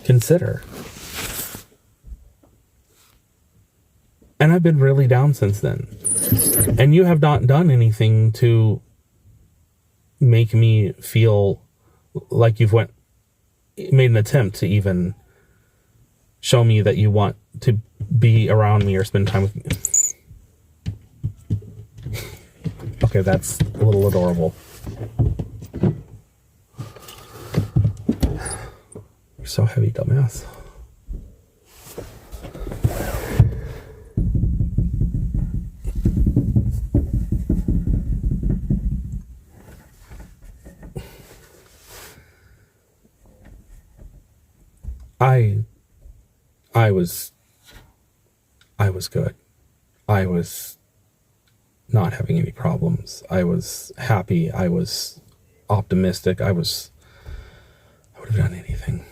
consider. And I've been really down since then. And you have not done anything to make me feel like you've made an attempt to even show me that you want to be around me or spend time with me. Okay, that's a little adorable. You're so heavy, dumbass. I was good. I was not having any problems. I was happy. I was optimistic. I would have done anything.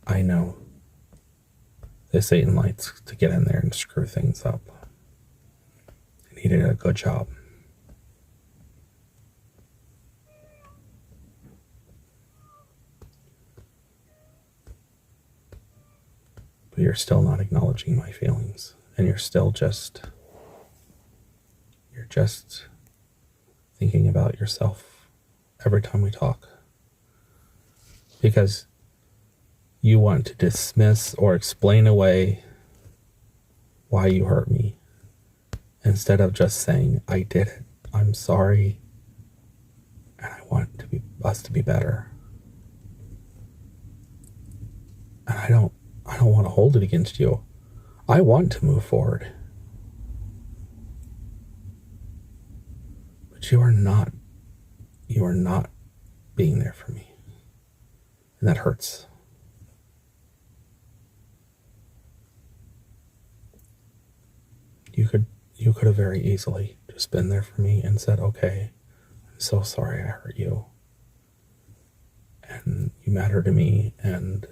I know that Satan likes to get in there and screw things up. And he did a good job. But you're still not acknowledging my feelings. And you're just thinking about yourself every time we talk. Because you want to dismiss or explain away why you hurt me. Instead of just saying, I did it. I'm sorry. And I want us to be better. And I don't want to hold it against you. I want to move forward. But you are not being there for me. And that hurts. You could have very easily just been there for me and said, okay, I'm so sorry I hurt you. And you matter to me, and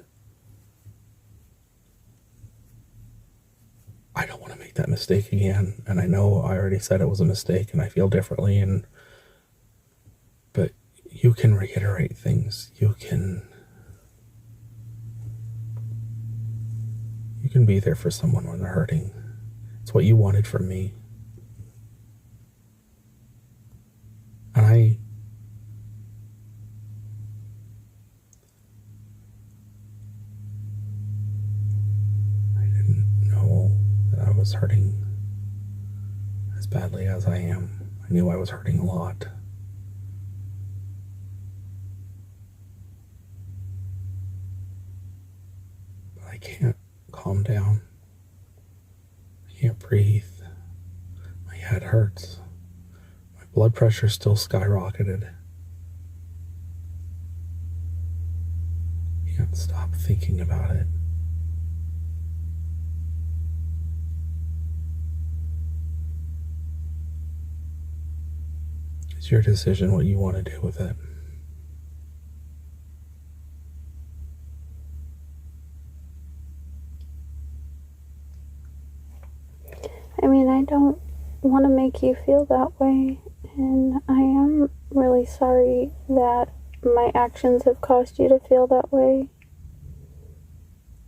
I don't want to make that mistake again. And I know I already said it was a mistake and I feel differently, but you can reiterate things. You can be there for someone when they're hurting. It's what you wanted from me. And I didn't know that I was hurting as badly as I am. I knew I was hurting a lot. But I can't calm down. I can't breathe. My head hurts. My blood pressure still skyrocketed. I can't stop thinking about it. It's your decision what you want to do with it. I mean, I don't want to make you feel that way, and I am really sorry that my actions have caused you to feel that way.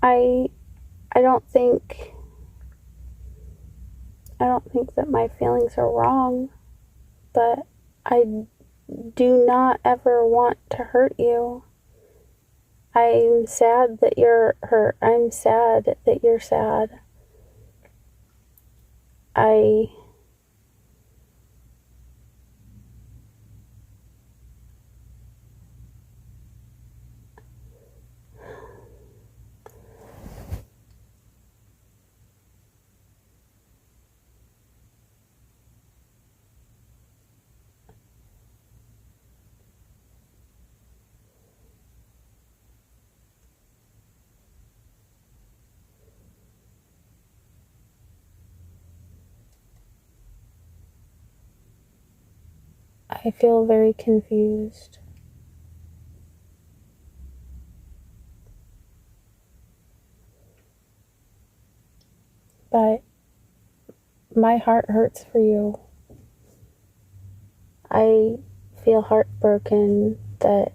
I don't think that my feelings are wrong, but I do not ever want to hurt you. I'm sad that you're hurt. I'm sad that you're sad. I feel very confused. But my heart hurts for you. I feel heartbroken that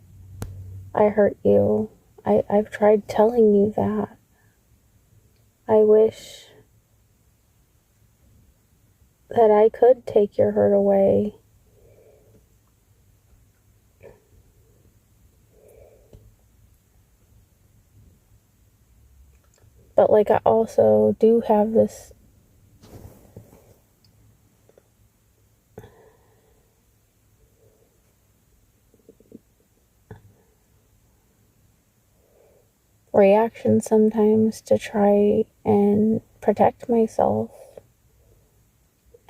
I hurt you. I've tried telling you that. I wish that I could take your hurt away. But like, I also do have this reaction sometimes to try and protect myself.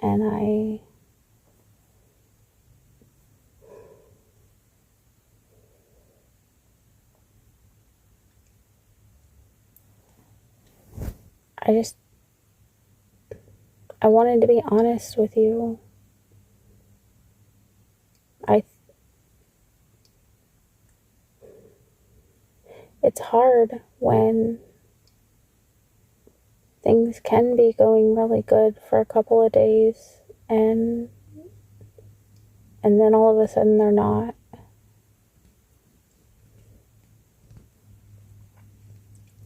And I wanted to be honest with you. It's hard when things can be going really good for a couple of days and then all of a sudden they're not.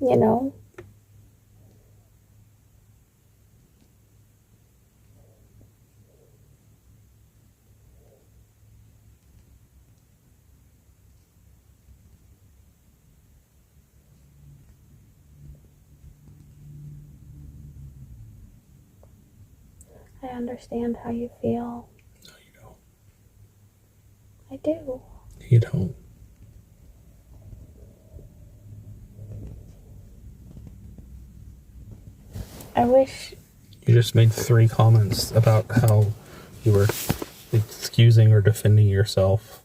You know? I understand how you feel. No, you don't. I do. You don't. I wish... You just made 3 comments about how you were excusing or defending yourself.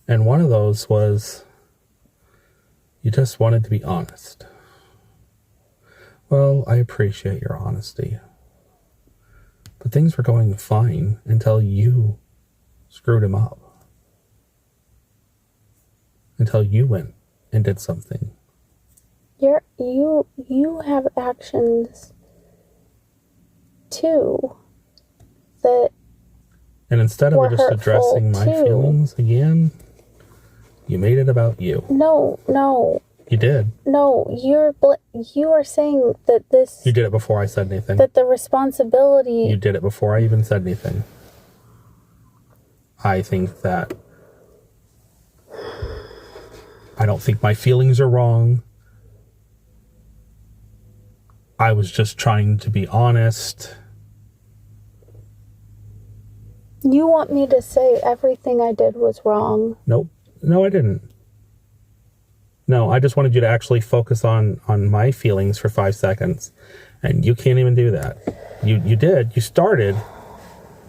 And one of those was, you just wanted to be honest. Well, I appreciate your honesty. But things were going fine until you screwed him up. Until you went and did something. You have actions too that and instead of just addressing my feelings again, you made it about you. No. You did. No, you are saying that this... You did it before I said anything. That the responsibility... You did it before I even said anything. I think that... I don't think my feelings are wrong. I was just trying to be honest. You want me to say everything I did was wrong? Nope. No, I didn't. No, I just wanted you to actually focus on my feelings for 5 seconds. And you can't even do that. You did. You started.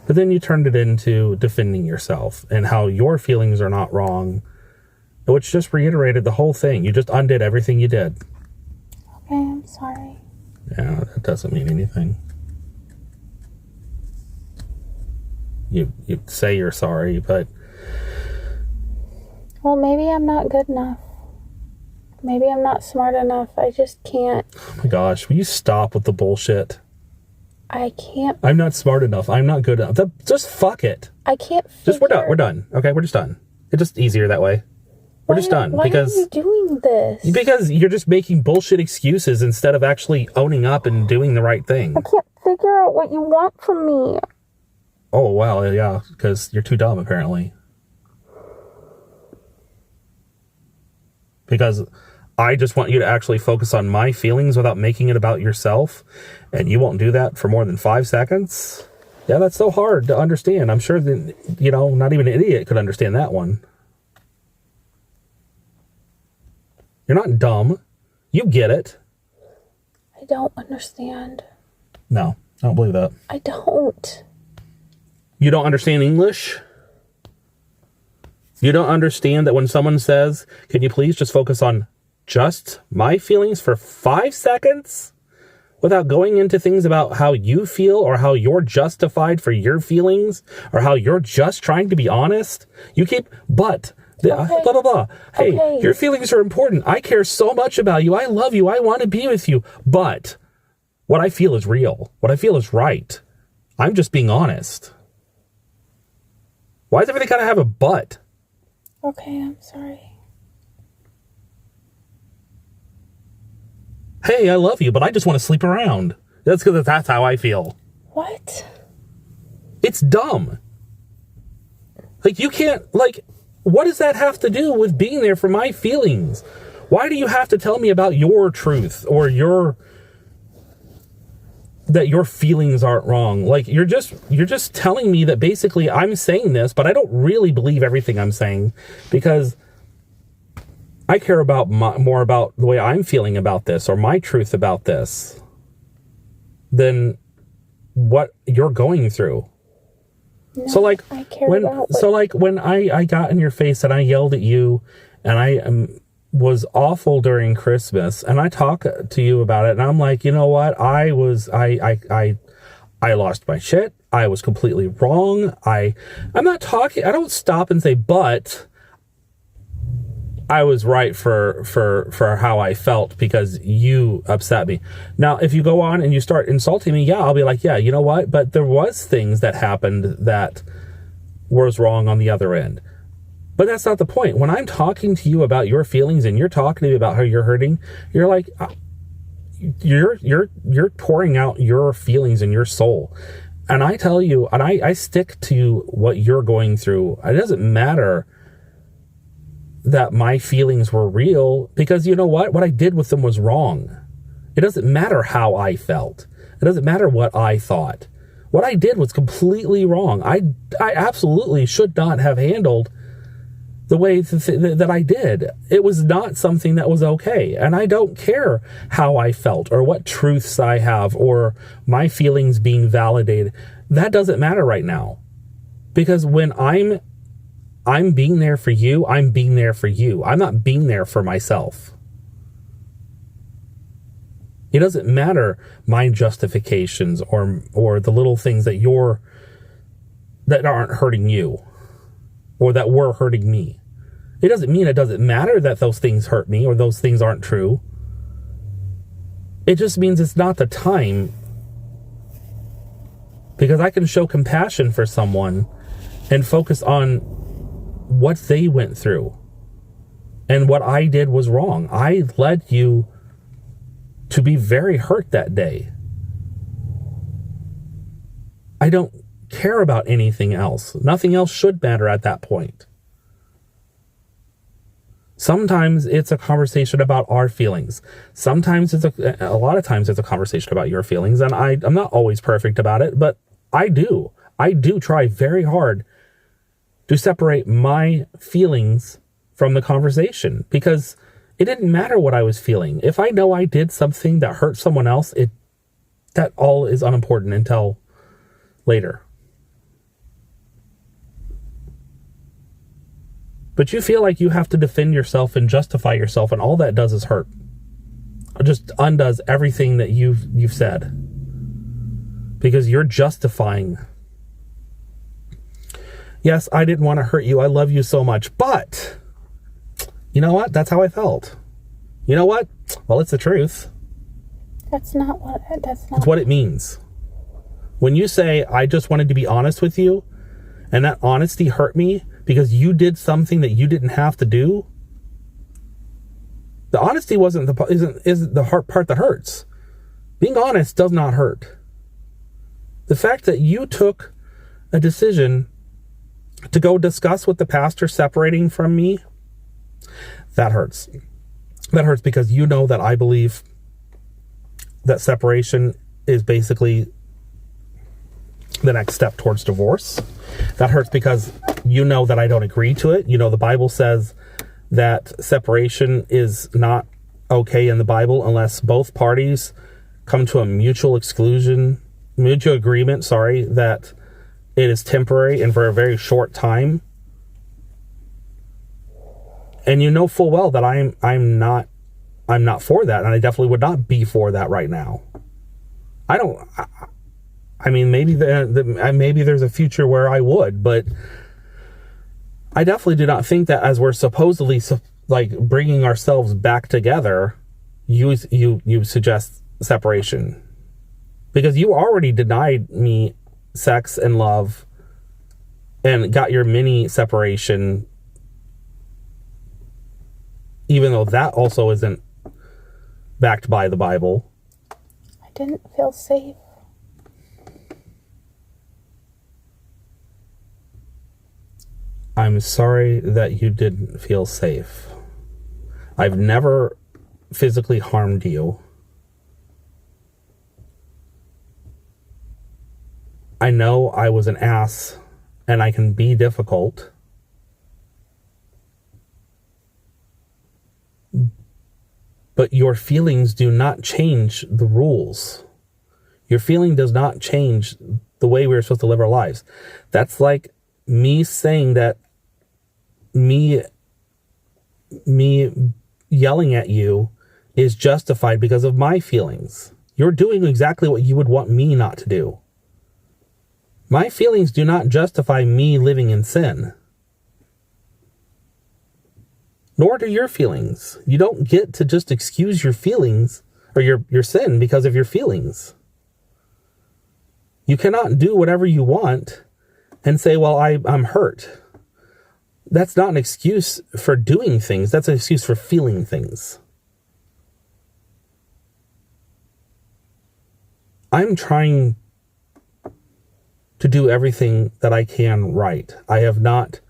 But then you turned it into defending yourself and how your feelings are not wrong. Which just reiterated the whole thing. You just undid everything you did. Okay, I'm sorry. Yeah, that doesn't mean anything. You say you're sorry, but... Well, maybe I'm not good enough. Maybe I'm not smart enough. I just can't. Oh my gosh, will you stop with the bullshit? I can't. I'm not smart enough. I'm not good enough. Just fuck it. I can't figure... We're done. Okay, we're just done. It's just easier that way. We're just done. Why are you doing this? Because you're just making bullshit excuses instead of actually owning up and doing the right thing. I can't figure out what you want from me. Oh, well, yeah, because you're too dumb, apparently. Because I just want you to actually focus on my feelings without making it about yourself, and you won't do that for more than 5 seconds? Yeah, that's so hard to understand. I'm sure that, not even an idiot could understand that one. You're not dumb. You get it. I don't understand. No, I don't believe that. I don't. You don't understand English? You don't understand that when someone says, can you please just focus on just my feelings for 5 seconds without going into things about how you feel or how you're justified for your feelings or how you're just trying to be honest? You keep, but... Okay. Blah, blah, blah. Hey, okay. Your feelings are important. I care so much about you. I love you. I want to be with you. But What I feel is real. What I feel is right. I'm just being honest. Why does everything gotta have a but? Okay, I'm sorry. Hey, I love you, but I just want to sleep around. That's because that's how I feel. What? It's dumb. Like, you can't, like, what does that have to do with being there for my feelings? Why do you have to tell me about your truth or that your feelings aren't wrong? Like, you're just telling me that basically I'm saying this, but I don't really believe everything I'm saying because I care about more about the way I'm feeling about this or my truth about this than what you're going through. No, So like I care about when I got in your face and I yelled at you and I was awful during Christmas and I talk to you about it and I'm like, you know what? I lost my shit. I was completely wrong. I don't stop and say, but I was right for how I felt because you upset me. Now, if you go on and you start insulting me, yeah, I'll be like, yeah, you know what? But there was things that happened that was wrong on the other end. But that's not the point. When I'm talking to you about your feelings and you're talking to me about how you're hurting, you're like, you're pouring out your feelings and your soul. And I tell you, and I stick to what you're going through. It doesn't matter that my feelings were real because you know what I did with them was wrong. It doesn't matter how I felt. It doesn't matter what I thought. What I did was completely wrong. I absolutely should not have handled the way that I did. It was not something that was okay. And I don't care how I felt or what truths I have or my feelings being validated. That doesn't matter right now. Because when I'm being there for you, I'm being there for you. I'm not being there for myself. It doesn't matter my justifications or the little things that aren't hurting you or that were hurting me. It doesn't mean it doesn't matter that those things hurt me or those things aren't true. It just means it's not the time, because I can show compassion for someone and focus on what they went through and what I did was wrong. I led you to be very hurt that day. I don't care about anything else. Nothing else should matter at that point. Sometimes it's a conversation about our feelings. Sometimes a lot of times it's a conversation about your feelings. And I'm not always perfect about it, but I do try very hard to separate my feelings from the conversation because it didn't matter what I was feeling. If I know I did something that hurt someone else, that all is unimportant until later. But you feel like you have to defend yourself and justify yourself, and all that does is hurt. It just undoes everything that you've said. Because you're justifying. Yes, I didn't want to hurt you. I love you so much. But you know what? That's how I felt. You know what? Well, it's the truth. That's not what It's what it means. When you say, I just wanted to be honest with you, and that honesty hurt me because you did something that you didn't have to do, the honesty isn't the hard part that hurts. Being honest does not hurt. The fact that you took a decision to go discuss with the pastor separating from me, that hurts. That hurts because you know that I believe that separation is basically the next step towards divorce. That hurts because you know that I don't agree to it. You know, the Bible says that separation is not okay in the Bible unless both parties come to a mutual agreement, that it is temporary and for a very short time. And you know full well that I'm not for that, and I definitely would not be for that right now. I mean, maybe maybe there's a future where I would, but I definitely do not think that as we're supposedly like bringing ourselves back together, you suggest separation. Because you already denied me sex and love and got your mini separation, even though that also isn't backed by the Bible. I didn't feel safe. I'm sorry that you didn't feel safe. I've never physically harmed you. I know I was an ass and I can be difficult. But your feelings do not change the rules. Your feeling does not change the way we're supposed to live our lives. That's like me saying that me yelling at you is justified because of my feelings. You're doing exactly what you would want me not to do. My feelings do not justify me living in sin. Nor do your feelings. You don't get to just excuse your feelings or your sin because of your feelings. You cannot do whatever you want and say, well, I'm hurt. That's not an excuse for doing things. That's an excuse for feeling things. I'm trying to do everything that I can right. I have not,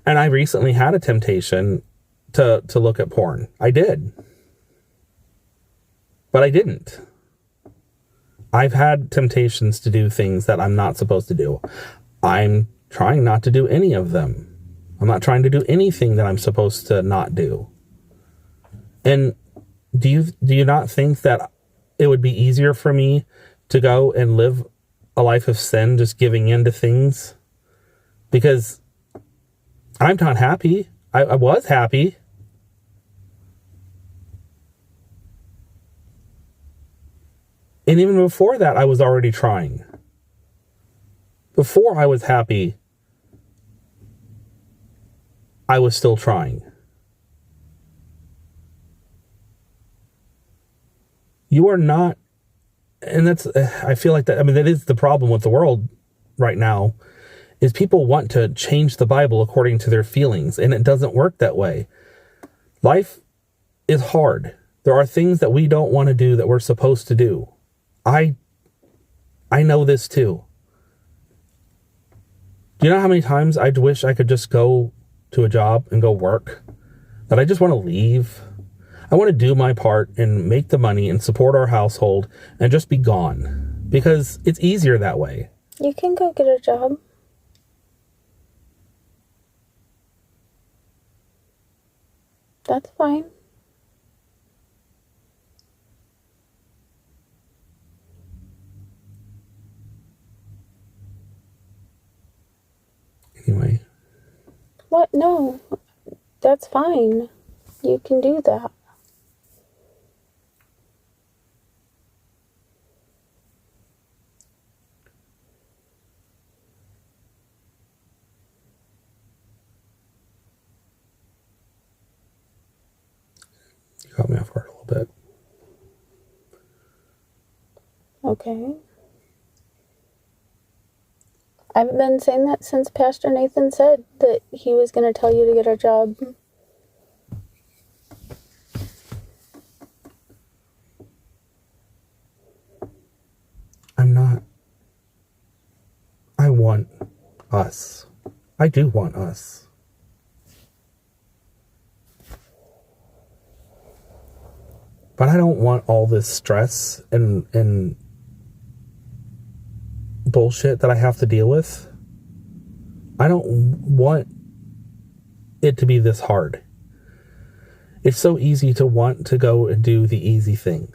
and I recently had a temptation to look at porn. I did. But I didn't. I've had temptations to do things that I'm not supposed to do. I'm trying not to do any of them. I'm not trying to do anything that I'm supposed to not do. And do you not think that it would be easier for me to go and live a life of sin, just giving in to things? Because I'm not happy. I was happy. And even before that, I was already trying. Before I was happy, I was still trying. You are not, and that's, I feel like that, I mean, that is the problem with the world right now, is people want to change the Bible according to their feelings, and it doesn't work that way. Life is hard. There are things that we don't want to do that we're supposed to do. I know this too. Do you know how many times I wish I could just go to a job and go work? That I just want to leave. I want to do my part and make the money and support our household and just be gone. Because it's easier that way. You can go get a job. That's fine. Anyway. What? No. That's fine. You can do that. You caught me off guard a little bit. Okay. I've been saying that since Pastor Nathan said that he was going to tell you to get a job. I'm not. I want us. I do want us. But I don't want all this stress and bullshit that I have to deal with. I don't want it to be this hard. It's so easy to want to go and do the easy thing.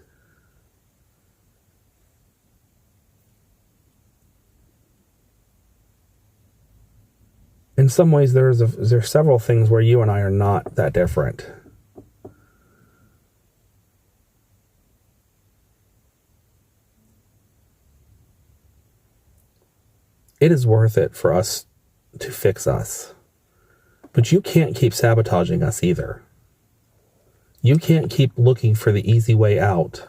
In some ways, there's several things where you and I are not that different. It is worth it for us to fix us. But you can't keep sabotaging us either. You can't keep looking for the easy way out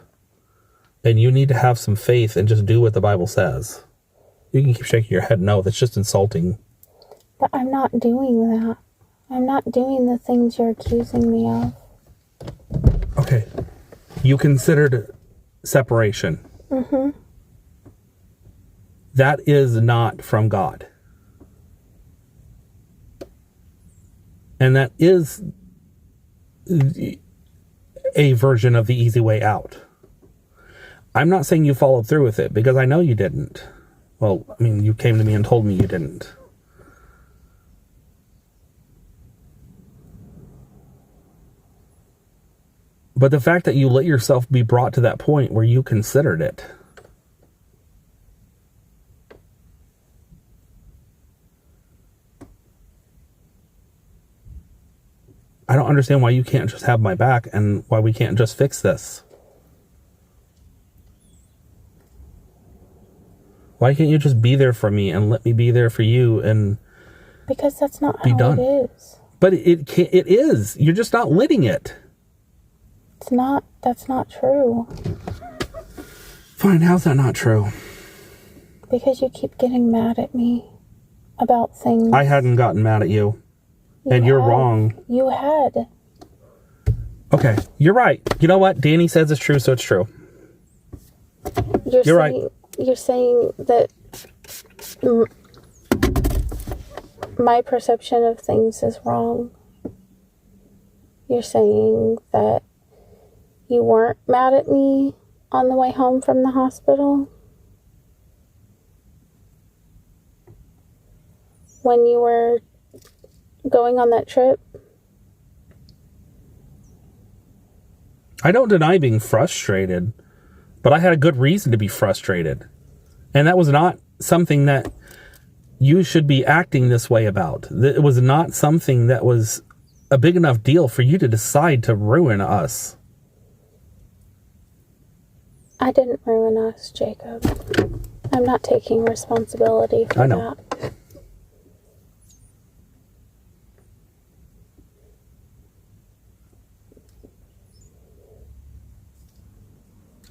And you need to have some faith and just do what the Bible says. You can keep shaking your head. No, that's just insulting. But I'm not doing that. I'm not doing the things you're accusing me of. Okay. You considered separation. Mm-hmm. That is not from God. And that is a version of the easy way out. I'm not saying you followed through with it, because I know you didn't. Well, I mean, you came to me and told me you didn't. But the fact that you let yourself be brought to that point where you considered it. I don't understand why you can't just have my back and why we can't just fix this. Why can't you just be there for me and let me be there for you and because that's not be how done? it is. But it is. You're just not living it. It's not. That's not true. Fine, how's that not true? Because you keep getting mad at me about things. I hadn't gotten mad at you. And you're wrong. You had. Okay, you're right. You know what? Danny says it's true, so it's true. You're right. You're saying that my perception of things is wrong. You're saying that you weren't mad at me on the way home from the hospital? When you were going on that trip? I don't deny being frustrated, but I had a good reason to be frustrated. And that was not something that you should be acting this way about. It was not something that was a big enough deal for you to decide to ruin us. I didn't ruin us, Jacob. I'm not taking responsibility for I know. that.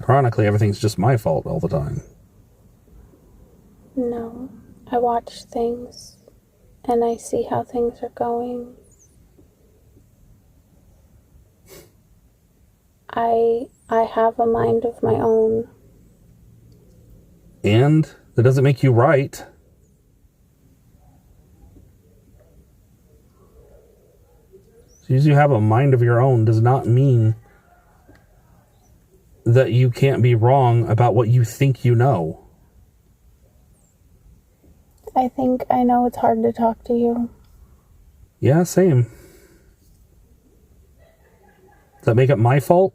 Ironically, everything's just my fault all the time. No, I watch things and I see how things are going. I have a mind of my own. And that doesn't make you right. Just because you have a mind of your own does not mean that you can't be wrong about what you think you know. I think I know it's hard to talk to you. Yeah, same. Does that make it my fault?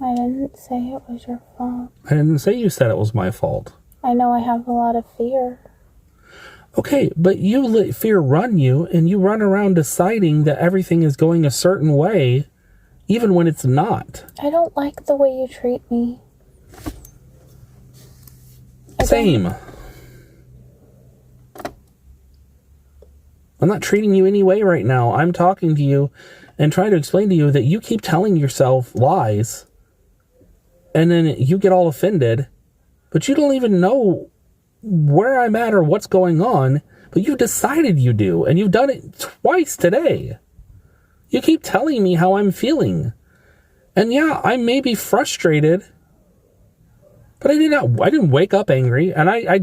I didn't say it was your fault. I didn't say you said it was my fault. I know I have a lot of fear. Okay, but you let fear run you, and you run around deciding that everything is going a certain way, even when it's not. I don't like the way you treat me. Same. I'm not treating you any way right now. I'm talking to you and trying to explain to you that you keep telling yourself lies, and then you get all offended, but you don't even know where I'm at or what's going on, but you decided you do, and you've done it twice today. You keep telling me how I'm feeling. And yeah, I may be frustrated, but I didn't wake up angry, and I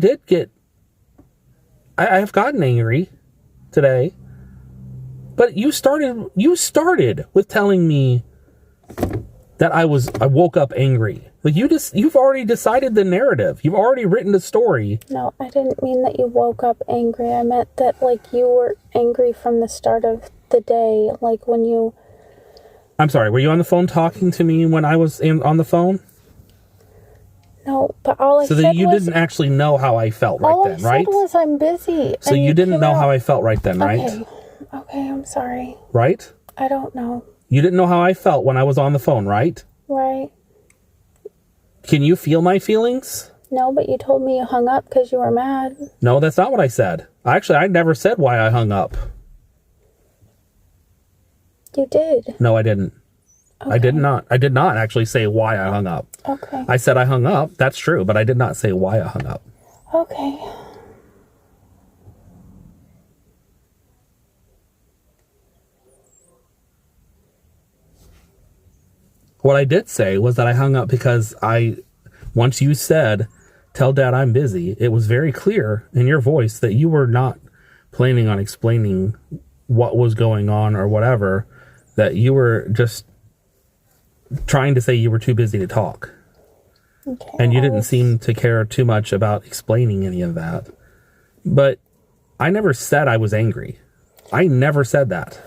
have gotten angry today. But you started with telling me that I woke up angry. Like you've already decided the narrative. You've already written the story. No, I didn't mean that you woke up angry. I meant that you were angry from the start of the day, when you... I'm sorry, were you on the phone talking to me when I was on the phone? No, but all I said was... So that you didn't actually know how I felt right then, right? All I said was I'm busy. So you didn't know how I felt right then, right? Okay, I'm sorry. Right? I don't know. You didn't know how I felt when I was on the phone, right? Right. Can you feel my feelings? No, but you told me you hung up because you were mad. No, that's not what I said. Actually, I never said why I hung up. You did. No, I didn't. I did not actually say why I hung up. Okay. I said I hung up. That's true, but I did not say why I hung up. Okay. What I did say was that I hung up because once you said, tell Dad I'm busy, it was very clear in your voice that you were not planning on explaining what was going on or whatever, that you were just trying to say you were too busy to talk. Okay. And you didn't seem to care too much about explaining any of that. But I never said I was angry. I never said that.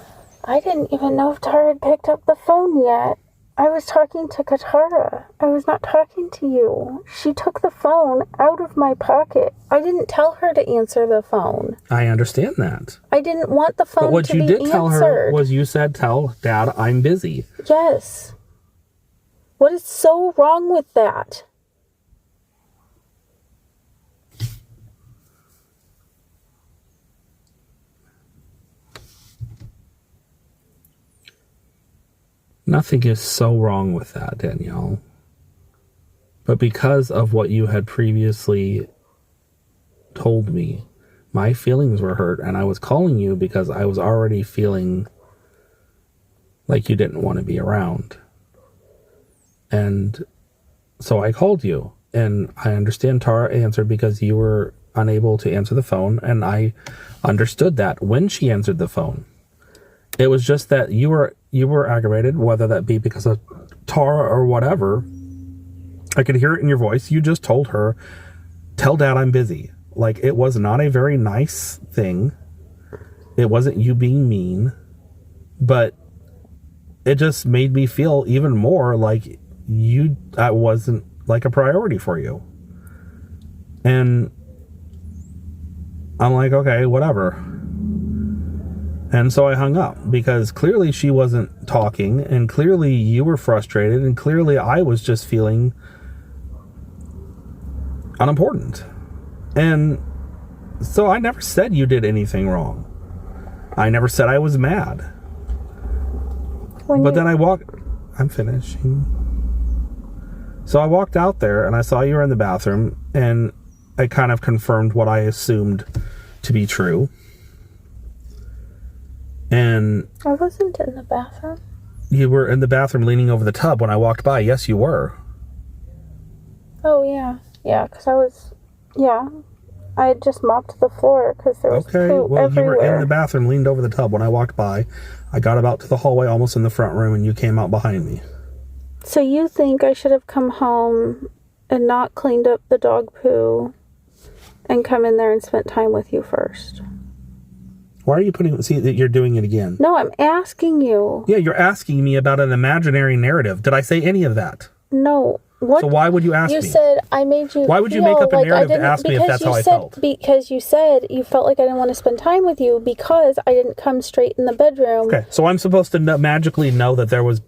I didn't even know if Tara had picked up the phone yet. I was talking to Katara. I was not talking to you. She took the phone out of my pocket. I didn't tell her to answer the phone. I understand that. I didn't want the phone to be answered. But what you did tell her was you said, tell Dad I'm busy. Yes. What is so wrong with that? Nothing is so wrong with that, Danielle. But because of what you had previously told me, my feelings were hurt, and I was calling you because I was already feeling like you didn't want to be around. And so I called you, and I understand Tara answered because you were unable to answer the phone, and I understood that when she answered the phone. It was just that you were aggravated, whether that be because of Tara or whatever. I could hear it in your voice. You just told her, tell Dad I'm busy. Like, it was not a very nice thing. It wasn't you being mean, but it just made me feel even more like that wasn't like a priority for you. And I'm like, okay, whatever. And so I hung up because clearly she wasn't talking, and clearly you were frustrated, and clearly I was just feeling unimportant. And so I never said you did anything wrong. I never said I was mad. Then I'm finishing. So I walked out there and I saw you were in the bathroom, and I kind of confirmed what I assumed to be true. And I wasn't in the bathroom. You were in the bathroom leaning over the tub when I walked by. Yes, you were. Oh, yeah. Yeah, because I had just mopped the floor because there was poo everywhere. You were in the bathroom, leaned over the tub when I walked by. I got about to the hallway, almost in the front room, and you came out behind me. So you think I should have come home and not cleaned up the dog poo and come in there and spent time with you first? Why are you see that you're doing it again? No, I'm asking you. Yeah, you're asking me about an imaginary narrative. Did I say any of that? No. What? So why would you ask me? You said I made you. Why would you make up a narrative to ask me if that's how I felt? Because you said you felt like I didn't want to spend time with you because I didn't come straight in the bedroom. Okay, so I'm supposed to magically know that there was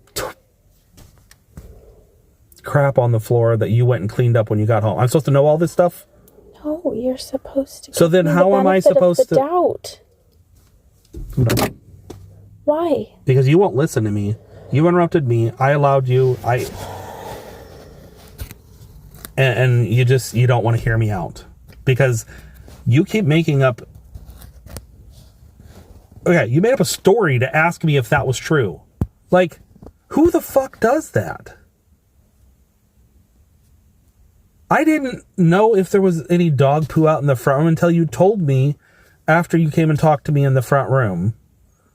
crap on the floor that you went and cleaned up when you got home. I'm supposed to know all this stuff? No, you're supposed to. So then how am I supposed to? Doubt. No. Why? Because you won't listen to me. You interrupted me. I allowed you. And you don't want to hear me out. Because you keep making up... Okay, you made up a story to ask me if that was true. Like, who the fuck does that? I didn't know if there was any dog poo out in the front room until you told me after you came and talked to me in the front room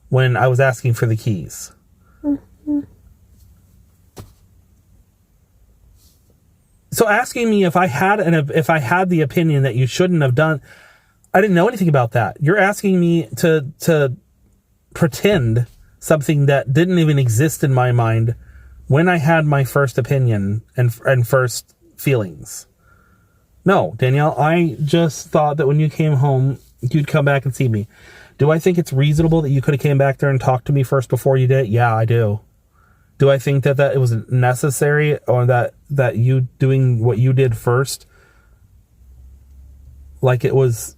when I was asking for the keys. Mm-hmm. So asking me if I had the opinion that you shouldn't have done, I didn't know anything about that. You're asking me to pretend something that didn't even exist in my mind when I had my first opinion and first feelings. No, Danielle, I just thought that when you came home, you'd come back and see me. Do I think it's reasonable that you could have came back there and talked to me first before you did? Yeah, I do. Do I think that it was necessary, or that you doing what you did first, like it was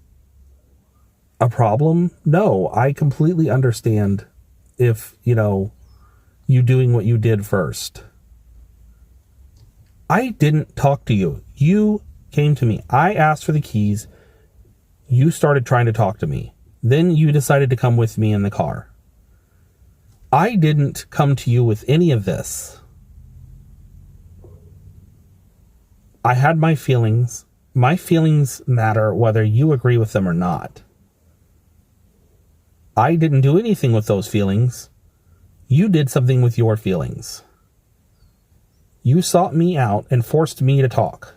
a problem? No, I completely understand if, you you doing what you did first. I didn't talk to you. You came to me. I asked for the keys. You started trying to talk to me. Then you decided to come with me in the car. I didn't come to you with any of this. I had my feelings. My feelings matter whether you agree with them or not. I didn't do anything with those feelings. You did something with your feelings. You sought me out and forced me to talk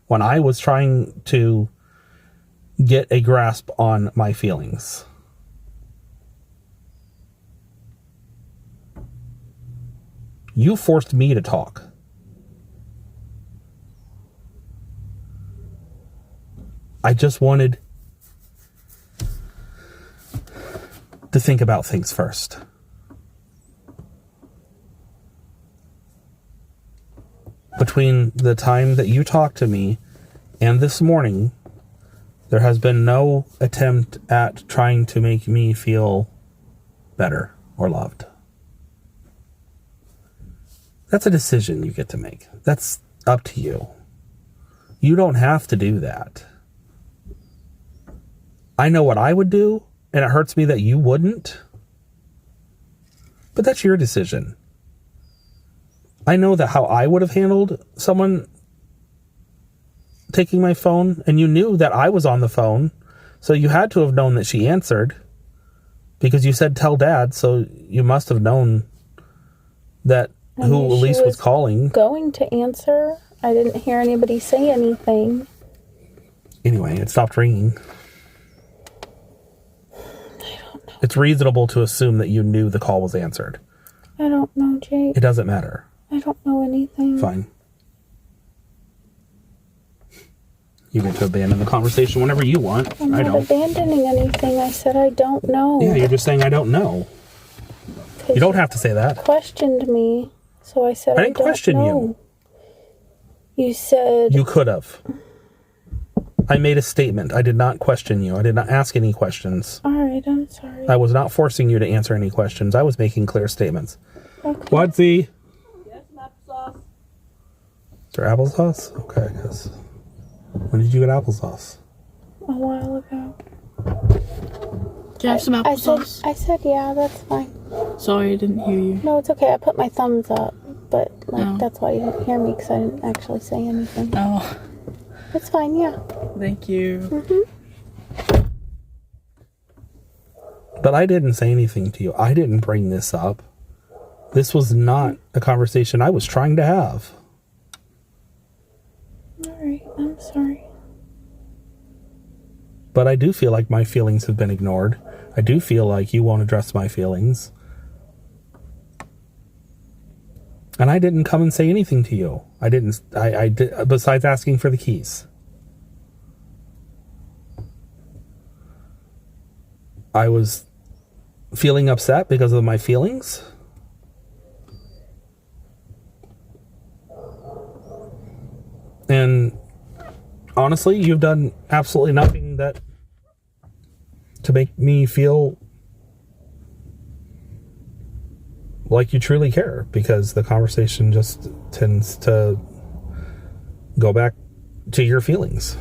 when I was trying to get a grasp on my feelings. You forced me to talk. I just wanted to think about things first. Between the time that you talked to me and this morning, there has been no attempt at trying to make me feel better or loved. That's a decision you get to make. That's up to you. You don't have to do that. I know what I would do, and it hurts me that you wouldn't. But that's your decision. I know that how I would have handled someone taking my phone, and you knew that I was on the phone, so you had to have known that she answered because you said tell Dad, so you must have known that who Elise was calling. Going to answer. I didn't hear anybody say anything. Anyway, it stopped ringing. I don't know. It's reasonable to assume that you knew the call was answered. I don't know, Jake. It doesn't matter. I don't know anything. Fine. You get to abandon the conversation whenever you want. I'm not abandoning anything. I said I don't know. Yeah, you're just saying I don't know. You don't have to say that. Questioned me, so I said I didn't question you. You said... You could have. I made a statement. I did not question you. I did not ask any questions. All right, I'm sorry. I was not forcing you to answer any questions. I was making clear statements. Okay. Wadsy? Yes, applesauce. Is there applesauce? Okay, because... When did you get applesauce? A while ago. Do you have some applesauce? I said yeah, that's fine. Sorry, I didn't hear you. No, it's okay. I put my thumbs up, but Oh. that's why you didn't hear me, because I didn't actually say anything. Oh, It's fine, yeah. thank you. Mm-hmm. But I didn't say anything to you. I didn't bring this up. This was not a conversation I was trying to have. All right, I'm sorry. But I do feel like my feelings have been ignored. I do feel like you won't address my feelings. And I didn't come and say anything to you. I didn't, besides asking for the keys. I was feeling upset because of my feelings. And honestly, you've done absolutely nothing to make me feel like you truly care, because the conversation just tends to go back to your feelings.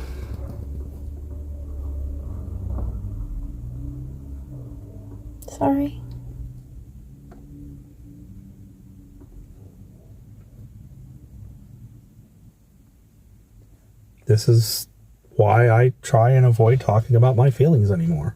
Sorry. This is why I try and avoid talking about my feelings anymore.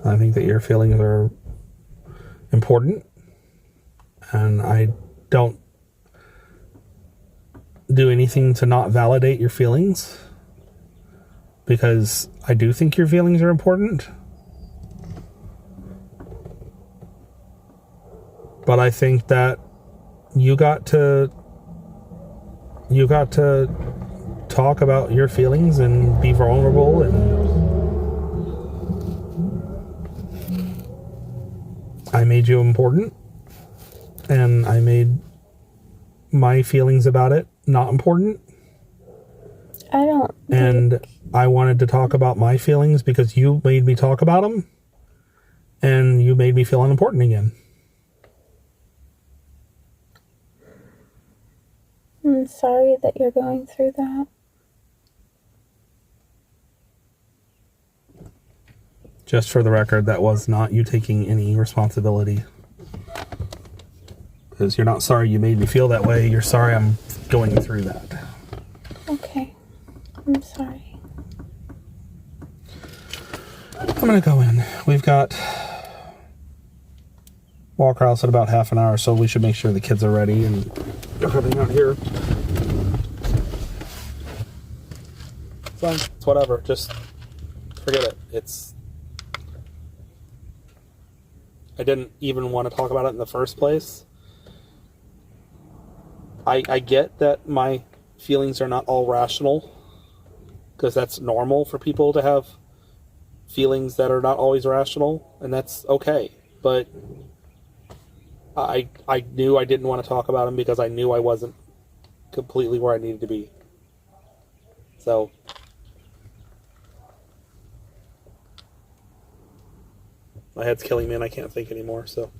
I think that your feelings are important, and I don't do anything to not validate your feelings, because I do think your feelings are important. But I think that you got to talk about your feelings and be vulnerable and I made you important, and I made my feelings about it not important. I don't. And I wanted to talk about my feelings because you made me talk about them, and you made me feel unimportant again. I'm sorry that you're going through that. Just for the record, that was not you taking any responsibility. Because you're not sorry you made me feel that way. You're sorry I'm going through that. Okay. I'm sorry. I'm going to go in. We've got Walker House in about half an hour, so we should make sure the kids are ready and they're coming out here. It's fine. It's whatever. Just forget it. I didn't even want to talk about it in the first place. I get that my feelings are not all rational, because that's normal for people to have feelings that are not always rational, and that's okay. But I knew I didn't want to talk about them because I knew I wasn't completely where I needed to be. So my head's killing me and I can't think anymore, so